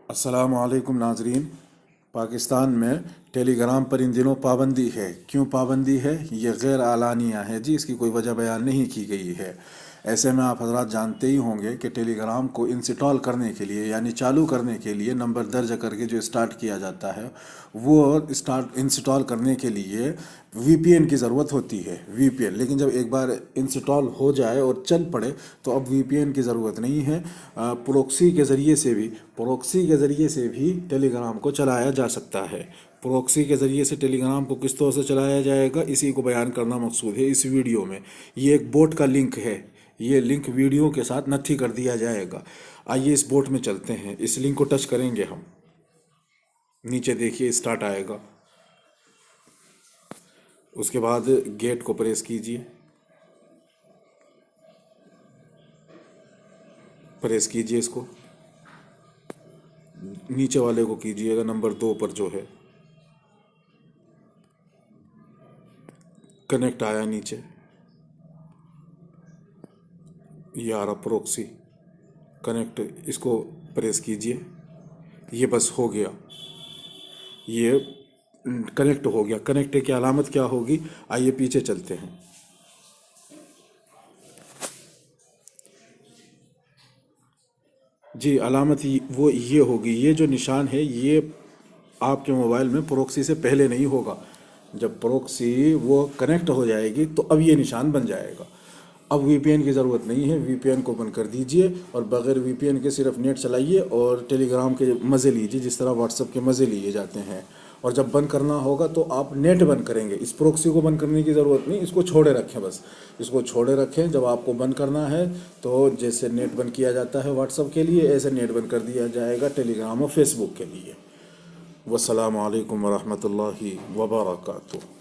अस्सलामु अलैकुम नाजरीन। पाकिस्तान में टेलीग्राम पर इन दिनों पाबंदी है। क्यों पाबंदी है? ये गैर आलानिया है जी, इसकी कोई वजह बयान नहीं की गई है। ऐसे में आप हजरात जानते ही होंगे कि टेलीग्राम को इंस्टॉल करने के लिए यानी चालू करने के लिए नंबर दर्ज करके जो स्टार्ट किया जाता है, वो स्टार्ट इंस्टॉल करने के लिए वीपीएन की ज़रूरत होती है। वीपीएन, लेकिन जब एक बार इंस्टॉल हो जाए और चल पड़े तो अब वीपीएन की ज़रूरत नहीं है। प्रोक्सी के ज़रिए से भी टेलीग्राम को चलाया जा सकता है। प्रोक्सी के ज़रिए से टेलीग्राम को किस तरह से चलाया जाएगा, इसी को बयान करना मकसूद है इस वीडियो में। ये एक बोट का लिंक है, ये लिंक वीडियो के साथ नथी कर दिया जाएगा। आइए इस बोट में चलते हैं। इस लिंक को टच करेंगे हम, नीचे देखिए स्टार्ट आएगा। उसके बाद गेट को प्रेस कीजिए, प्रेस कीजिए इसको, नीचे वाले को कीजिएगा, नंबर 2 पर जो है कनेक्ट आया नीचे, ये आ रहा प्रोक्सी कनेक्ट, इसको प्रेस कीजिए। ये बस हो गया, ये कनेक्ट हो गया। कनेक्ट की अलामत क्या होगी, आइए पीछे चलते हैं। जी, अलामत वो ये होगी, ये जो निशान है ये आपके मोबाइल में प्रोक्सी से पहले नहीं होगा। जब प्रोक्सी वो कनेक्ट हो जाएगी तो अब ये निशान बन जाएगा। अब वीपीएन की ज़रूरत नहीं है, वीपीएन को बंद कर दीजिए और बगैर वीपीएन के सिर्फ नेट चलाइए और टेलीग्राम के मज़े लीजिए जिस तरह व्हाट्सएप के मज़े लिए जाते हैं। और जब बंद करना होगा तो आप नेट बंद करेंगे, इस प्रोक्सी को बंद करने की ज़रूरत नहीं, इसको छोड़े रखें, बस इसको छोड़े रखें। जब आपको बंद करना है तो जैसे नेट बंद किया जाता है व्हाट्सएप के लिए, ऐसे नेट बंद कर दिया जाएगा टेलीग्राम और फेसबुक के लिए। वस्सलामु अलैकुम वरहमतुल्लाहि वबरकातुहू।